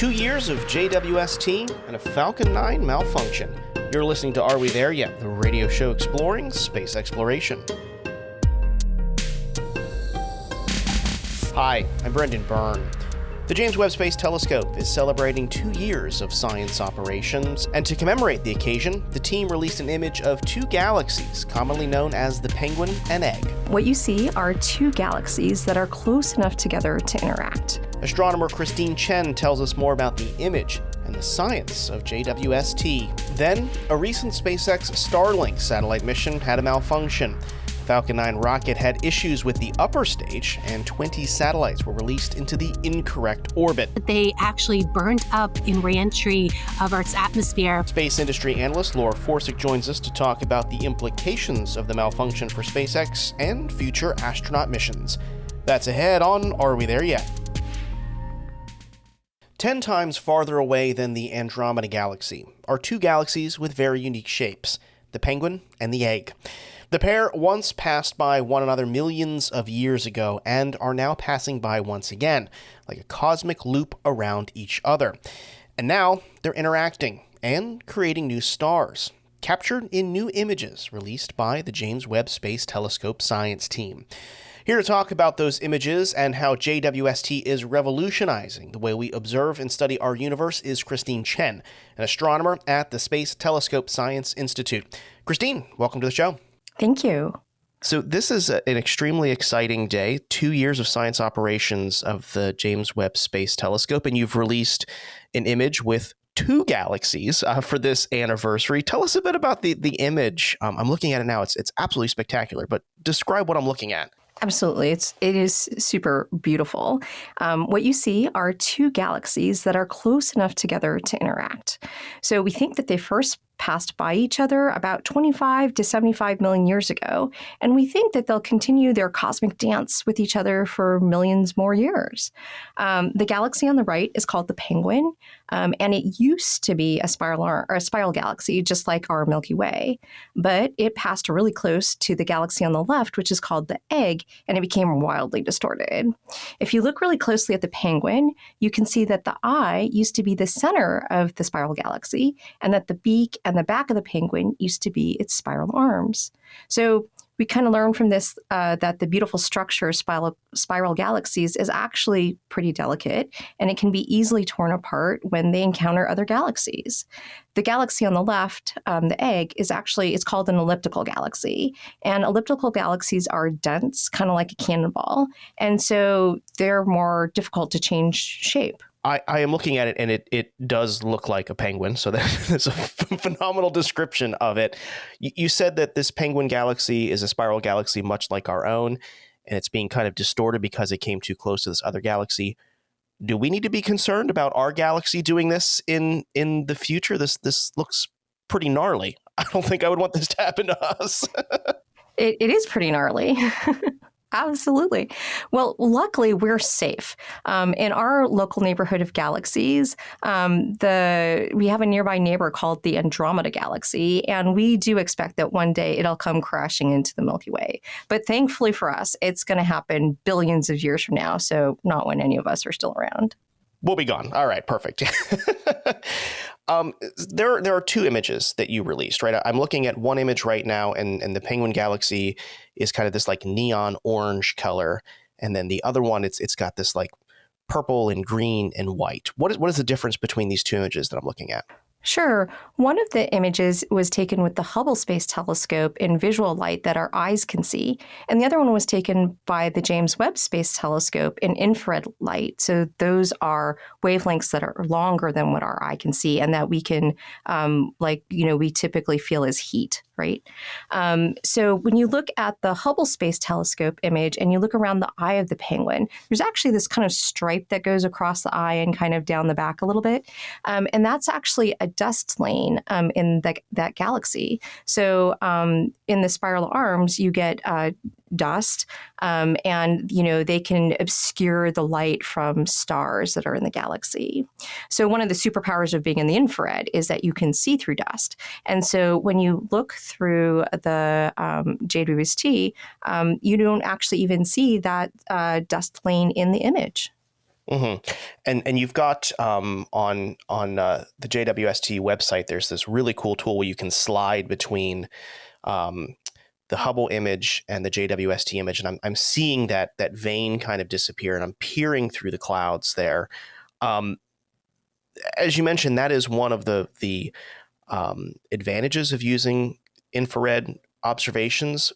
2 years of JWST and a Falcon 9 malfunction. You're listening to Are We There Yet?, the radio show exploring space exploration. Hi, I'm Brendan Byrne. The James Webb Space Telescope is celebrating 2 years of science operations, and to commemorate the occasion, the team released an image of two galaxies, commonly known as the Penguin and Egg. What you see are two galaxies that are close enough together to interact. Astronomer Christine Chen tells us more about the image and the science of JWST. Then, a recent SpaceX Starlink satellite mission had a malfunction. Falcon 9 rocket had issues with the upper stage, and 20 satellites were released into the incorrect orbit. They actually burned up in re-entry of Earth's atmosphere. Space industry analyst Laura Forsick joins us to talk about the implications of the malfunction for SpaceX and future astronaut missions. That's ahead on Are We There Yet? 10 times farther away than the Andromeda Galaxy are two galaxies with very unique shapes, the Penguin and the Egg. The pair once passed by one another millions of years ago and are now passing by once again, like a cosmic loop around each other. And now they're interacting and creating new stars, captured in new images released by the James Webb Space Telescope science team. Here to talk about those images and how JWST is revolutionizing the way we observe and study our universe is Christine Chen, an astronomer at the Space Telescope Science Institute. Christine, welcome to the show. Thank you. So this is an extremely exciting day, 2 years of science operations of the James Webb Space Telescope, and you've released an image with two galaxies for this anniversary. Tell us a bit about the image. I'm looking at it now. It's absolutely spectacular, but describe what I'm looking at. Absolutely. It is super beautiful. What you see are two galaxies that are close enough together to interact. So we think that they first passed by each other about 25 to 75 million years ago, and we think that they'll continue their cosmic dance with each other for millions more years. The galaxy on the right is called the Penguin, and it used to be a spiral galaxy, just like our Milky Way, but it passed really close to the galaxy on the left, which is called the Egg, and it became wildly distorted. If you look really closely at the Penguin, you can see that the eye used to be the center of the spiral galaxy, and that the beak and the back of the Penguin used to be its spiral arms. So we kind of learned from this that the beautiful structure of spiral galaxies is actually pretty delicate, and it can be easily torn apart when they encounter other galaxies. The galaxy on the left, the Egg, it's called an elliptical galaxy. And elliptical galaxies are dense, kind of like a cannonball. And so they're more difficult to change shape. I am looking at it, and it does look like a penguin, so that's a phenomenal description of it. You said that this penguin galaxy is a spiral galaxy much like our own, and it's being kind of distorted because it came too close to this other galaxy. Do we need to be concerned about our galaxy doing this in the future? This looks pretty gnarly. I don't think I would want this to happen to us. It is pretty gnarly. Absolutely. Well, luckily, we're safe. In our local neighborhood of galaxies, we have a nearby neighbor called the Andromeda Galaxy, and we do expect that one day it'll come crashing into the Milky Way. But thankfully for us, it's going to happen billions of years from now, so not when any of us are still around. We'll be gone. All right, perfect. There are two images that you released, right? I'm looking at one image right now, and the Penguin Galaxy is kind of this like neon orange color, and then the other one, it's got this like purple and green and white. What is the difference between these two images that I'm looking at? Sure. One of the images was taken with the Hubble Space Telescope in visual light that our eyes can see, and the other one was taken by the James Webb Space Telescope in infrared light. So those are wavelengths that are longer than what our eye can see, and that we can, we typically feel as heat, right? So when you look at the Hubble Space Telescope image and you look around the eye of the Penguin, there's actually this kind of stripe that goes across the eye and kind of down the back a little bit, and that's actually a dust lane in that galaxy. So in the spiral arms, you get dust, and they can obscure the light from stars that are in the galaxy. So one of the superpowers of being in the infrared is that you can see through dust. And so when you look through the JWST, you don't actually even see that dust lane in the image. And you've got the JWST website, there's this really cool tool where you can slide between the Hubble image and the JWST image, and I'm seeing that vein kind of disappear, and I'm peering through the clouds there. As you mentioned, that is one of the advantages of using infrared observations.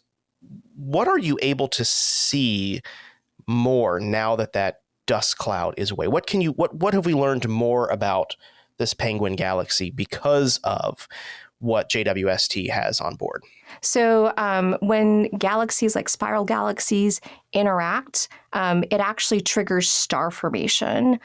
What are you able to see more now that dust cloud is away? What have we learned more about this Penguin galaxy because of what JWST has on board? So when galaxies like spiral galaxies interact, it actually triggers star formation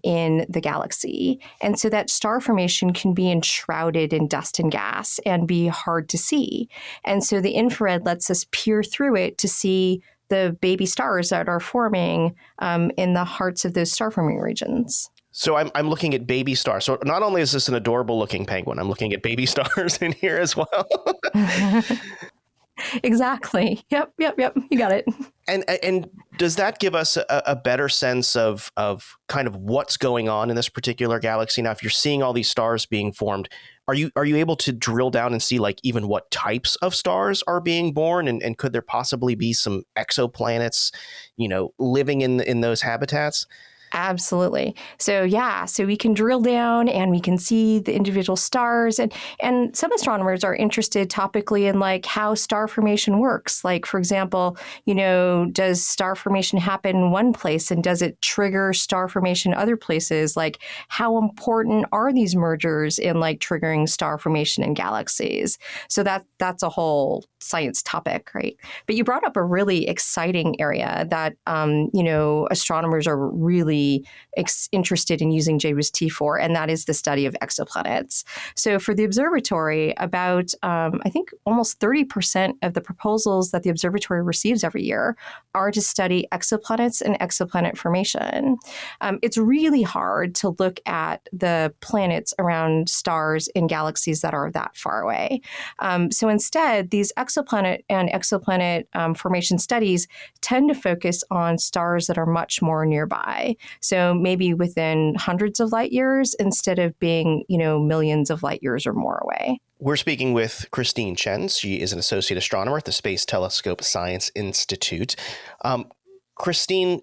in the galaxy. And so that star formation can be enshrouded in dust and gas and be hard to see. And so the infrared lets us peer through it to see the baby stars that are forming in the hearts of those star forming regions. So I'm looking at baby stars. So not only is this an adorable looking penguin, I'm looking at baby stars in here as well. Exactly. Yep. You got it. And does that give us a better sense of kind of what's going on in this particular galaxy? Now, if you're seeing all these stars being formed, are you able to drill down and see like even what types of stars are being born, and could there possibly be some exoplanets, living in those habitats? Absolutely. So we can drill down and we can see the individual stars, and some astronomers are interested topically in like how star formation works. Like, for example, does star formation happen in one place and does it trigger star formation other places? Like, how important are these mergers in like triggering star formation in galaxies? So that's a whole science topic, right? But you brought up a really exciting area that astronomers are really interested in using JWST for, and that is the study of exoplanets. So for the observatory, about I think almost 30% of the proposals that the observatory receives every year are to study exoplanets and exoplanet formation. It's really hard to look at the planets around stars in galaxies that are that far away. So instead, these exoplanet and exoplanet formation studies tend to focus on stars that are much more nearby. So maybe within hundreds of light years instead of being, millions of light years or more away. We're speaking with Christine Chen. She is an associate astronomer at the Space Telescope Science Institute. Christine,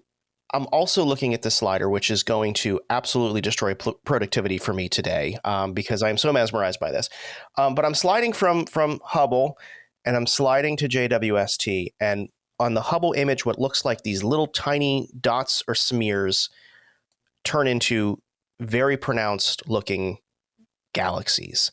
I'm also looking at the slider, which is going to absolutely destroy productivity for me today because I'm so mesmerized by this. But I'm sliding from Hubble and I'm sliding to JWST. And on the Hubble image, what looks like these little tiny dots or smears turn into very pronounced looking galaxies.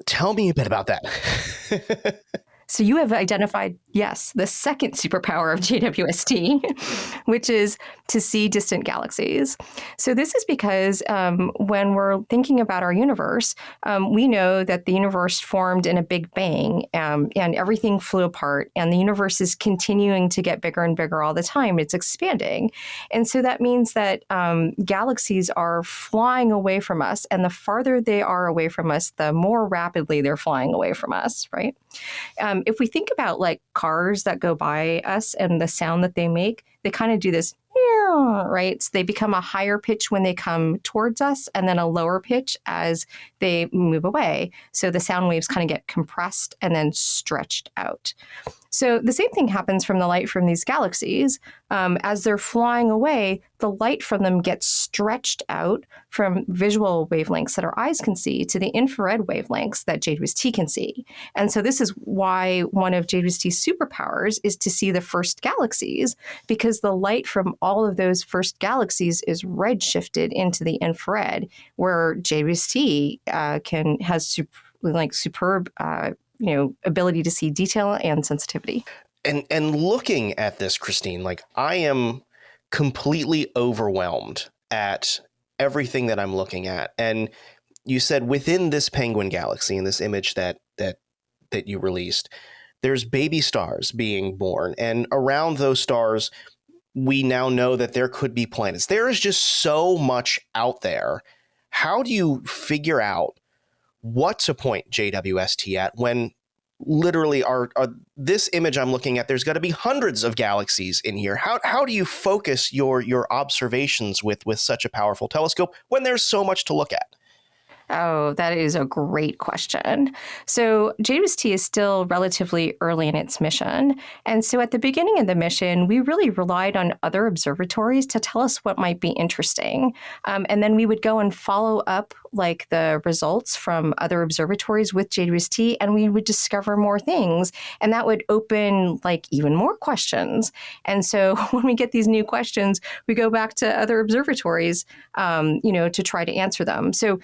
Tell me a bit about that. So you have identified, yes, the second superpower of JWST, which is to see distant galaxies. So this is because when we're thinking about our universe, we know that the universe formed in a big bang and everything flew apart, and the universe is continuing to get bigger and bigger all the time. It's expanding. And so that means that galaxies are flying away from us, and the farther they are away from us, the more rapidly they're flying away from us, right? If we think about like cars that go by us and the sound that they make, they kind of do this, right? So they become a higher pitch when they come towards us and then a lower pitch as they move away. So the sound waves kind of get compressed and then stretched out. So the same thing happens from the light from these galaxies. As they're flying away, the light from them gets stretched out from visual wavelengths that our eyes can see to the infrared wavelengths that JWST can see. And so this is why one of JWST's superpowers is to see the first galaxies, because the light from all of those first galaxies is redshifted into the infrared, where JWST has superb ability to see detail and sensitivity. And looking at this, Christine, like I am completely overwhelmed at everything that I'm looking at. And you said within this Penguin galaxy, in this image that you released, there's baby stars being born. And around those stars, we now know that there could be planets. There is just so much out there. How do you figure out what to point JWST at when literally are this image I'm looking at, there's got to be hundreds of galaxies in here. How do you focus your observations with such a powerful telescope when there's so much to look at? Oh, that is a great question. So, JWST is still relatively early in its mission. And so, at the beginning of the mission, we really relied on other observatories to tell us what might be interesting. And then we would go and follow up like the results from other observatories with JWST, and we would discover more things. And that would open like even more questions. And so, when we get these new questions, we go back to other observatories, to try to answer them. So,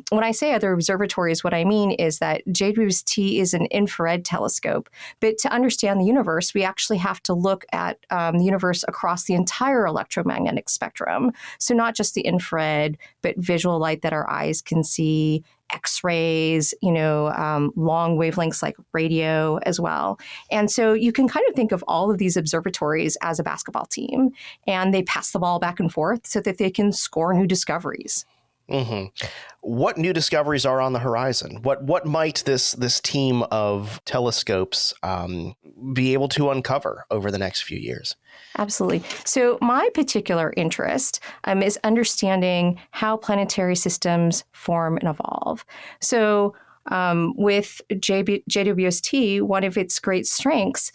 when I say other observatories, what I mean is that JWST is an infrared telescope. But to understand the universe, we actually have to look at the universe across the entire electromagnetic spectrum. So not just the infrared, but visual light that our eyes can see, X-rays, long wavelengths like radio as well. And so you can kind of think of all of these observatories as a basketball team, and they pass the ball back and forth so that they can score new discoveries. Mm-hmm. What new discoveries are on the horizon? What might this team of telescopes be able to uncover over the next few years? Absolutely. So my particular interest is understanding how planetary systems form and evolve. So with JWST, one of its great strengths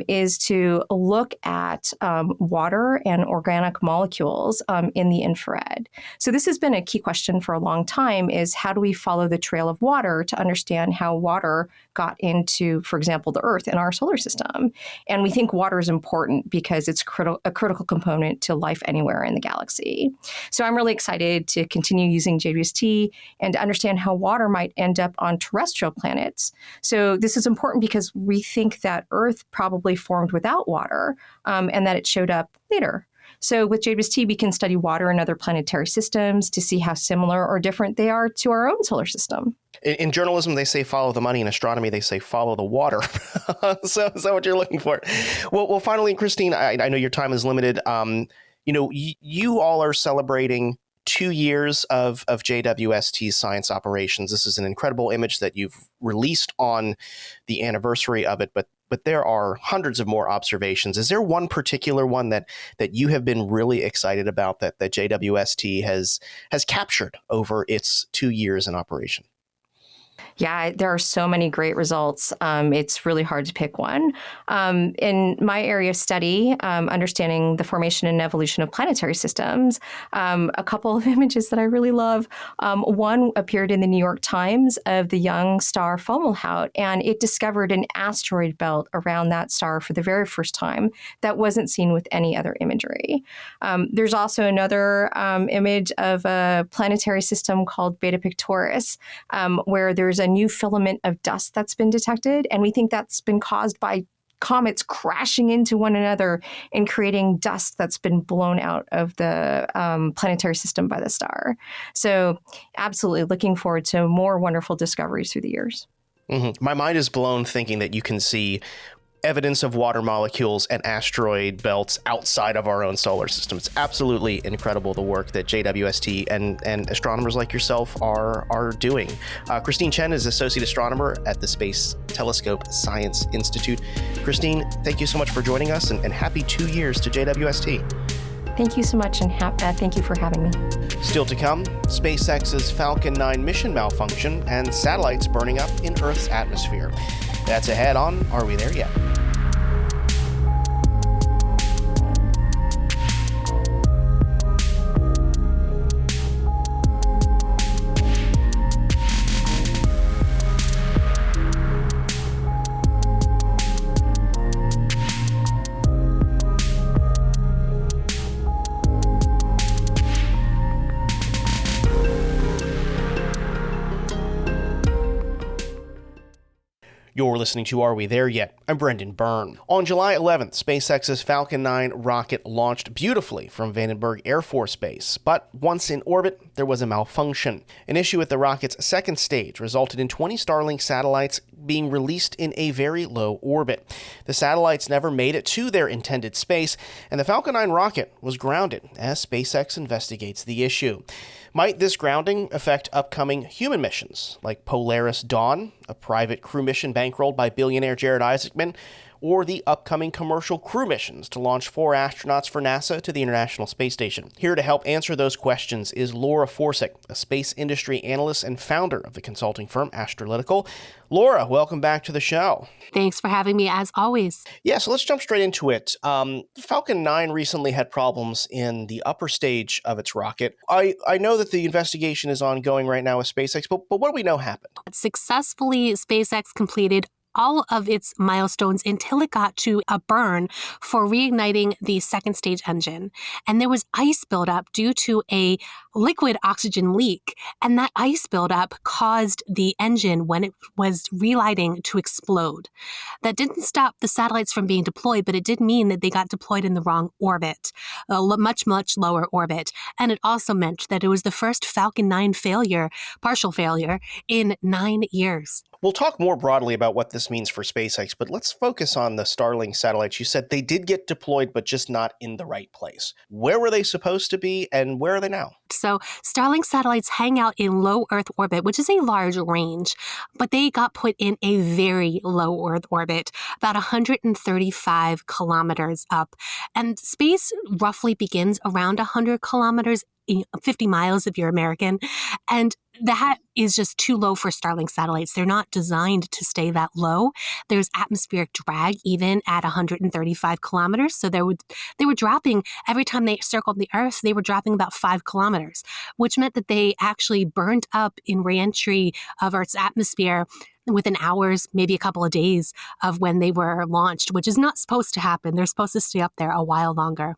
is to look at water and organic molecules in the infrared. So this has been a key question for a long time, is how do we follow the trail of water to understand how water got into, for example, the Earth in our solar system? And we think water is important because it's a critical component to life anywhere in the galaxy. So I'm really excited to continue using JWST and to understand how water might end up on terrestrial planets. So this is important because we think that Earth probably formed without water and that it showed up later. So with JWST, we can study water in other planetary systems to see how similar or different they are to our own solar system. In journalism, they say follow the money. In astronomy, they say follow the water. So is that what you're looking for? Well, finally, Christine, I know your time is limited. You all are celebrating 2 years of JWST science operations. This is an incredible image that you've released on the anniversary of it, but there are hundreds of more observations. Is there one particular one that you have been really excited about that JWST has captured over its 2 years in operation? Yeah, there are so many great results. It's really hard to pick one. In my area of study, understanding the formation and evolution of planetary systems, a couple of images that I really love. One appeared in the New York Times of the young star Fomalhaut, and it discovered an asteroid belt around that star for the very first time that wasn't seen with any other imagery. There's also another image of a planetary system called Beta Pictoris, where there's a new filament of dust that's been detected, and we think that's been caused by comets crashing into one another and creating dust that's been blown out of the planetary system by the star. So absolutely looking forward to more wonderful discoveries through the years. Mm-hmm. My mind is blown thinking that you can see evidence of water molecules and asteroid belts outside of our own solar system. It's absolutely incredible, the work that JWST and astronomers like yourself are doing. Christine Chen is Associate Astronomer at the Space Telescope Science Institute. Christine, thank you so much for joining us, and happy 2 years to JWST. Thank you so much, and thank you for having me. Still to come, SpaceX's Falcon 9 mission malfunction and satellites burning up in Earth's atmosphere. That's ahead on Are We There Yet? You're listening to Are We There Yet? I'm Brendan Byrne. On July 11th, SpaceX's Falcon 9 rocket launched beautifully from Vandenberg Air Force Base. But once in orbit, there was a malfunction. An issue with the rocket's second stage resulted in 20 Starlink satellites being released in a very low orbit. The satellites never made it to their intended space, and the Falcon 9 rocket was grounded as SpaceX investigates the issue. Might this grounding affect upcoming human missions, like Polaris Dawn, a private crew mission bankrolled by billionaire Jared Isaacman, or the upcoming commercial crew missions to launch 4 astronauts for NASA to the International Space Station? Here to help answer those questions is Laura Forsick, a space industry analyst and founder of the consulting firm Astrolytical. Laura, welcome back to the show. Thanks for having me, as always. Yeah, so let's jump straight into it. Falcon 9 recently had problems in the upper stage of its rocket. I know that the investigation is ongoing right now with SpaceX, but what do we know happened? Successfully, SpaceX completed all of its milestones until it got to a burn for reigniting the second stage engine. And there was ice buildup due to a liquid oxygen leak. And that ice buildup caused the engine, when it was relighting, to explode. That didn't stop the satellites from being deployed, but it did mean that they got deployed in the wrong orbit, a much, much lower orbit. And it also meant that it was the first Falcon 9 failure, partial failure, in 9 years. We'll talk more broadly about what this means for SpaceX, but let's focus on the Starlink satellites. You said they did get deployed, but just not in the right place. Where were they supposed to be, and where are they now? So Starlink satellites hang out in low Earth orbit, which is a large range, but they got put in a very low Earth orbit, about 135 kilometers up. And space roughly begins around 100 kilometers, 50 miles if you're American. And that is just too low for Starlink satellites. They're not designed to stay that low. There's atmospheric drag even at 135 kilometers. So they were dropping, every time they circled the Earth, they were dropping about 5 kilometers, which meant that they actually burned up in reentry of Earth's atmosphere within hours, maybe a couple of days of when they were launched, which is not supposed to happen. They're supposed to stay up there a while longer.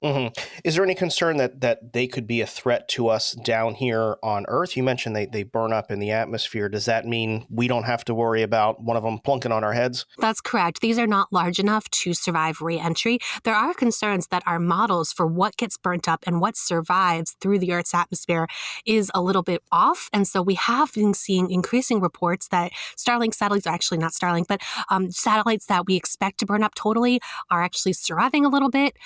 Mm-hmm. Is there any concern that they could be a threat to us down here on Earth? You mentioned they burn up in the atmosphere. Does that mean we don't have to worry about one of them plunking on our heads? That's correct. These are not large enough to survive re-entry. There are concerns that our models for what gets burnt up and what survives through the Earth's atmosphere is a little bit off. And so we have been seeing increasing reports that Starlink satellites, actually not Starlink, but satellites that we expect to burn up totally are actually surviving a little bit.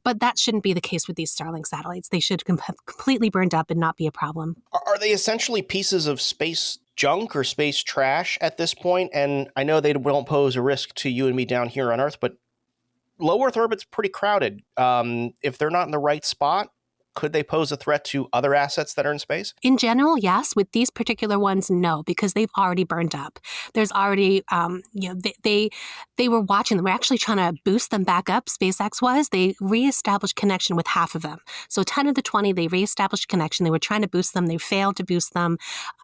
But that shouldn't be the case with these Starlink satellites. They should have completely burned up and not be a problem. Are they essentially pieces of space junk or space trash at this point? And I know they won't pose a risk to you and me down here on Earth, but low Earth orbit's pretty crowded. If they're not in the right spot, could they pose a threat to other assets that are in space? In general, yes. With these particular ones, no, because they've already burned up. There's already, they were watching them. We're actually trying to boost them back up. SpaceX was. They reestablished connection with half of them. So 10 of the 20, they reestablished connection. They were trying to boost them. They failed to boost them.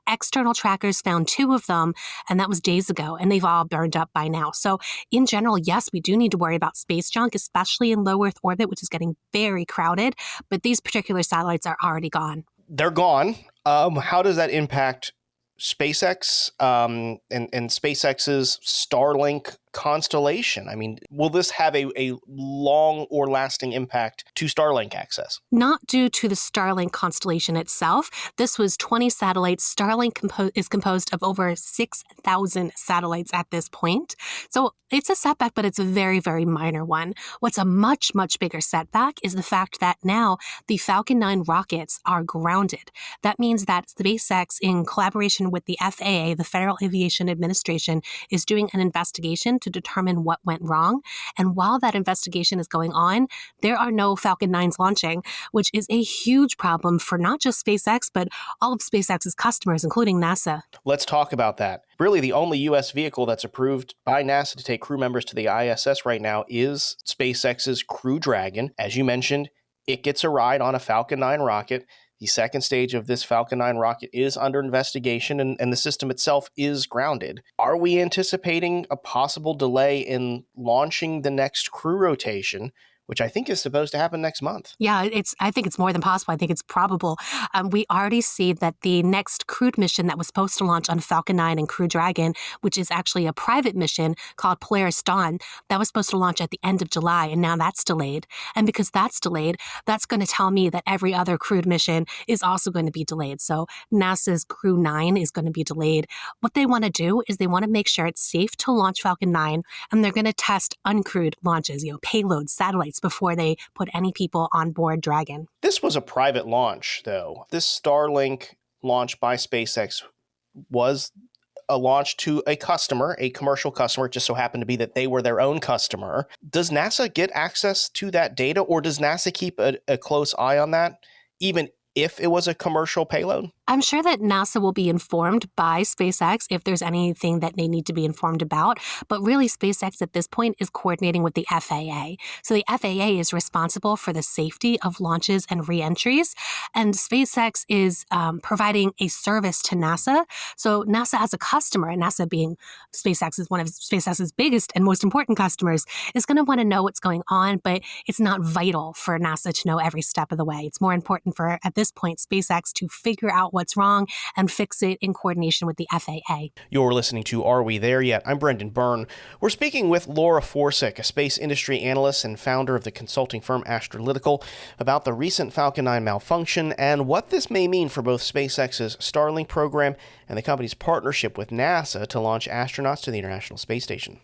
External trackers found 2 of them, and that was days ago, and they've all burned up by now. So in general, yes, we do need to worry about space junk, especially in low Earth orbit, which is getting very crowded. But these particular satellites are already gone. They're gone. How does that impact SpaceX and SpaceX's Starlink constellation? I mean, will this have a long or lasting impact to Starlink access? Not due to the Starlink constellation itself. This was 20 satellites. Starlink is composed of over 6,000 satellites at this point. So it's a setback, but it's a very, very minor one. What's a much, much bigger setback is the fact that now the Falcon 9 rockets are grounded. That means that SpaceX, in collaboration with the FAA, the Federal Aviation Administration, is doing an investigation to determine what went wrong. And while that investigation is going on, there are no Falcon 9s launching, which is a huge problem for not just SpaceX, but all of SpaceX's customers, including NASA. Let's talk about that. Really, the only U.S. vehicle that's approved by NASA to take crew members to the ISS right now is SpaceX's Crew Dragon. As you mentioned, it gets a ride on a Falcon 9 rocket. The second stage of this Falcon 9 rocket is under investigation, and the system itself is grounded. Are we anticipating a possible delay in launching the next crew rotation, which I think is supposed to happen next month? Yeah, I think it's more than possible. I think it's probable. We already see that the next crewed mission that was supposed to launch on Falcon 9 and Crew Dragon, which is actually a private mission called Polaris Dawn, that was supposed to launch at the end of July, and now that's delayed. And because that's delayed, that's going to tell me that every other crewed mission is also going to be delayed. So NASA's Crew 9 is going to be delayed. What they want to do is they want to make sure it's safe to launch Falcon 9, and they're going to test uncrewed launches, payloads, satellites, satellites before they put any people on board Dragon. This was a private launch, though. This Starlink launch by SpaceX was a launch to a customer, a commercial customer. It just so happened to be that they were their own customer. Does NASA get access to that data, or does NASA keep a close eye on that, even if it was a commercial payload? I'm sure that NASA will be informed by SpaceX if there's anything that they need to be informed about. But really, SpaceX at this point is coordinating with the FAA. So the FAA is responsible for the safety of launches and reentries. And SpaceX is providing a service to NASA. So NASA as a customer, and NASA being SpaceX is one of SpaceX's biggest and most important customers, is going to want to know what's going on. But it's not vital for NASA to know every step of the way. It's more important for, at this point, SpaceX to figure out what's wrong and fix it in coordination with the FAA. You're listening to Are We There Yet? I'm Brendan Byrne. We're speaking with Laura Forsick, a space industry analyst and founder of the consulting firm Astrolytical, about the recent Falcon 9 malfunction and what this may mean for both SpaceX's Starlink program and the company's partnership with NASA to launch astronauts to the International Space Station.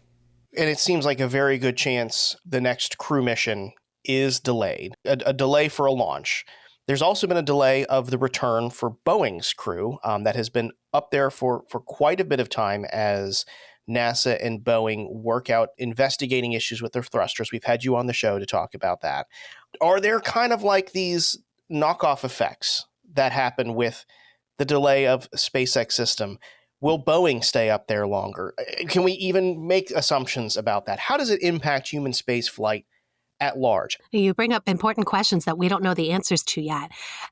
And it seems like a very good chance the next crew mission is delayed, a delay for a launch. There's also been a delay of the return for Boeing's crew that has been up there for quite a bit of time as NASA and Boeing work out investigating issues with their thrusters. We've had you on the show to talk about that. Are there kind of like these knockoff effects that happen with the delay of SpaceX system? Will Boeing stay up there longer? Can we even make assumptions about that? How does it impact human space flight at large? You bring up important questions that we don't know the answers to yet.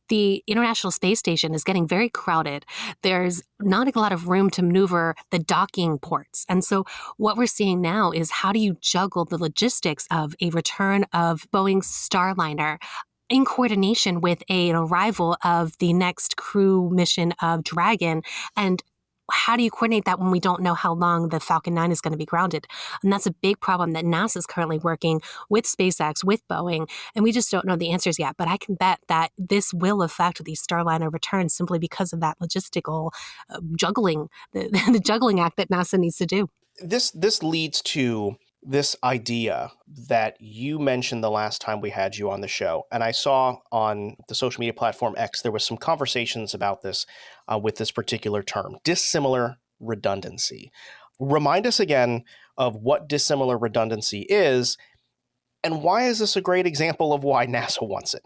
The International Space Station is getting very crowded. There's not a lot of room to maneuver the docking ports. And so what we're seeing now is, how do you juggle the logistics of a return of Boeing's Starliner in coordination with an arrival of the next crew mission of Dragon? And how do you coordinate that when we don't know how long the Falcon 9 is going to be grounded? And that's a big problem that NASA is currently working with SpaceX, with Boeing, and we just don't know the answers yet. But I can bet that this will affect the Starliner return simply because of that logistical juggling, the juggling act that NASA needs to do. This leads to this idea that you mentioned the last time we had you on the show. And I saw on the social media platform X, there was some conversations about this with this particular term, dissimilar redundancy. Remind us again of what dissimilar redundancy is, and why is this a great example of why NASA wants it?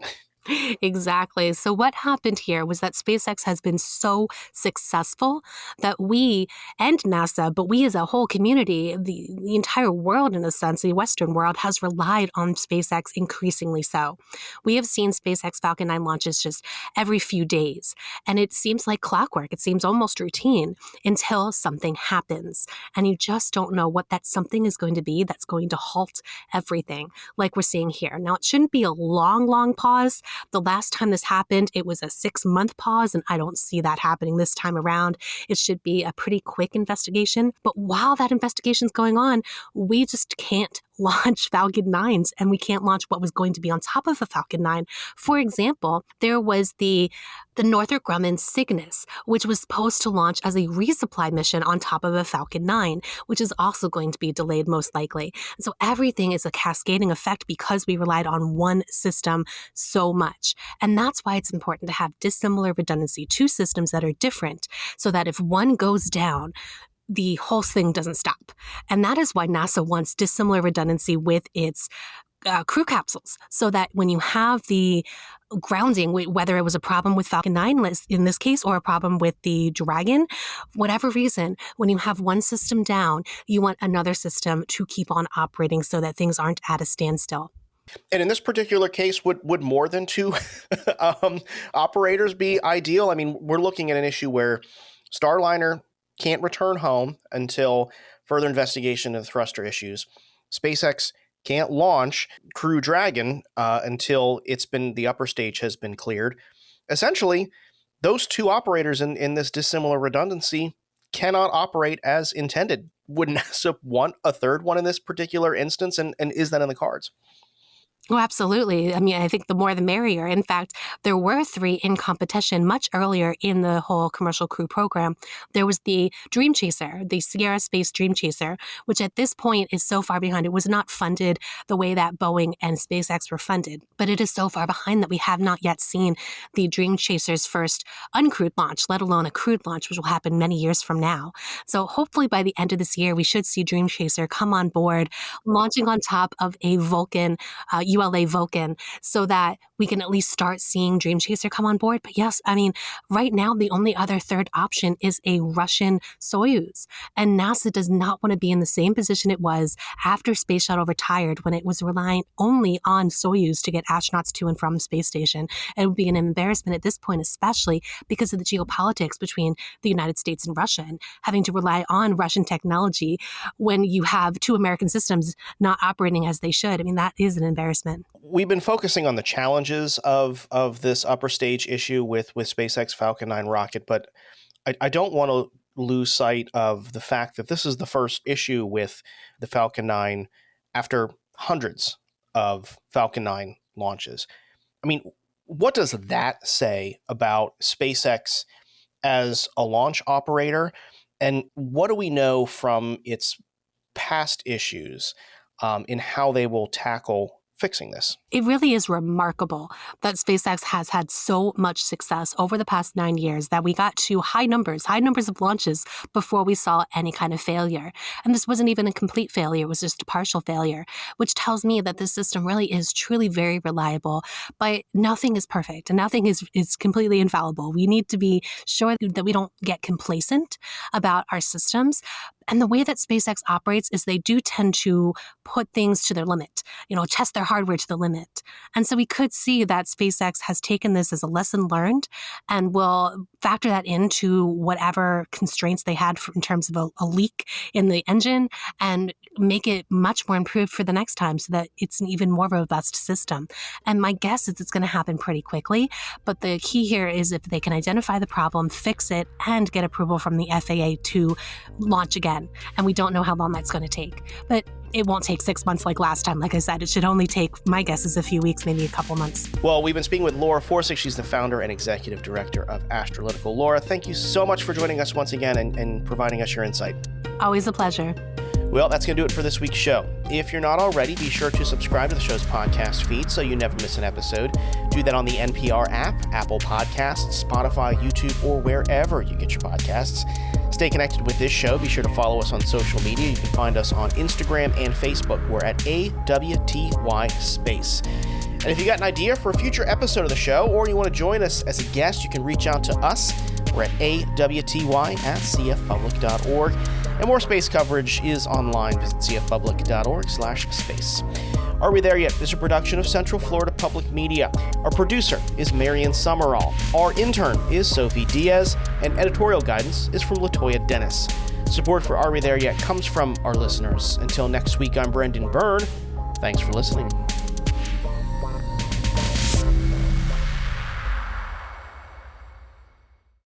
Exactly. So what happened here was that SpaceX has been so successful that we and NASA, but we as a whole community, the entire world in a sense, the Western world, has relied on SpaceX increasingly so. We have seen SpaceX Falcon 9 launches just every few days, and it seems like clockwork. It seems almost routine until something happens, and you just don't know what that something is going to be that's going to halt everything, like we're seeing here. Now, it shouldn't be a long pause. The last time this happened, it was a 6-month pause, and I don't see that happening this time around. It should be a pretty quick investigation. But while that investigation's going on, we just can't launch Falcon 9s, and we can't launch what was going to be on top of a Falcon 9. For example, there was the Northrop Grumman Cygnus, which was supposed to launch as a resupply mission on top of a Falcon 9, which is also going to be delayed most likely. So everything is a cascading effect because we relied on one system so much. And that's why it's important to have dissimilar redundancy, two systems that are different, so that if one goes down, the whole thing doesn't stop. And that is why NASA wants dissimilar redundancy with its crew capsules, so that when you have the grounding, whether it was a problem with Falcon 9 in this case or a problem with the Dragon, whatever reason, when you have one system down, you want another system to keep on operating so that things aren't at a standstill. And in this particular case, would more than two operators be ideal? I mean, we're looking at an issue where Starliner can't return home until further investigation of the thruster issues. SpaceX can't launch Crew Dragon until the upper stage has been cleared. Essentially, those two operators in this dissimilar redundancy cannot operate as intended. Would NASA want a third one in this particular instance, and is that in the cards? Oh, absolutely. I mean, I think the more the merrier. In fact, there were 3 in competition much earlier in the whole Commercial Crew program. There was the Dream Chaser, the Sierra Space Dream Chaser, which at this point is so far behind. It was not funded the way that Boeing and SpaceX were funded, but it is so far behind that we have not yet seen the Dream Chaser's first uncrewed launch, let alone a crewed launch, which will happen many years from now. So hopefully by the end of this year, we should see Dream Chaser come on board, launching on top of a Vulcan ULA Vulcan, so that we can at least start seeing Dream Chaser come on board. But yes, I mean, right now, the only other third option is a Russian Soyuz. And NASA does not want to be in the same position it was after Space Shuttle retired, when it was relying only on Soyuz to get astronauts to and from the space station. It would be an embarrassment at this point, especially because of the geopolitics between the United States and Russia, and having to rely on Russian technology when you have 2 American systems not operating as they should. I mean, that is an embarrassment. We've been focusing on the challenges of this upper stage issue with SpaceX Falcon 9 rocket, but I don't want to lose sight of the fact that this is the first issue with the Falcon 9 after hundreds of Falcon 9 launches. I mean, what does that say about SpaceX as a launch operator? And what do we know from its past issues in how they will tackle fixing this? It really is remarkable that SpaceX has had so much success over the past 9 years that we got to high numbers of launches before we saw any kind of failure. And this wasn't even a complete failure, it was just a partial failure, which tells me that this system really is truly very reliable. But nothing is perfect and nothing is completely infallible. We need to be sure that we don't get complacent about our systems. And the way that SpaceX operates is they do tend to put things to their limit, test their hardware to the limit. And so we could see that SpaceX has taken this as a lesson learned and will factor that into whatever constraints they had in terms of a leak in the engine, and make it much more improved for the next time so that it's an even more robust system. And my guess is it's going to happen pretty quickly. But the key here is if they can identify the problem, fix it, and get approval from the FAA to launch again. And we don't know how long that's going to take. But it won't take 6 months like last time. Like I said, it should only take, my guess is a few weeks, maybe a couple months. Well, we've been speaking with Laura Forsyth. She's the founder and executive director of Astrolytical. Laura, thank you so much for joining us once again and providing us your insight. Always a pleasure. Well, that's going to do it for this week's show. If you're not already, be sure to subscribe to the show's podcast feed so you never miss an episode. Do that on the NPR app, Apple Podcasts, Spotify, YouTube, or wherever you get your podcasts. Stay connected with this show. Be sure to follow us on social media. You can find us on Instagram and Facebook. We're at AWTY Space. And if you got an idea for a future episode of the show, or you want to join us as a guest, you can reach out to us. We're at awty@cfpublic.org. And more space coverage is online. Visit cfpublic.org/space. Are We There Yet? Is a production of Central Florida Public Media. Our producer is Marian Summerall. Our intern is Sophie Diaz. And editorial guidance is from Latoya Dennis. Support for Are We There Yet? Comes from our listeners. Until next week, I'm Brendan Byrne. Thanks for listening.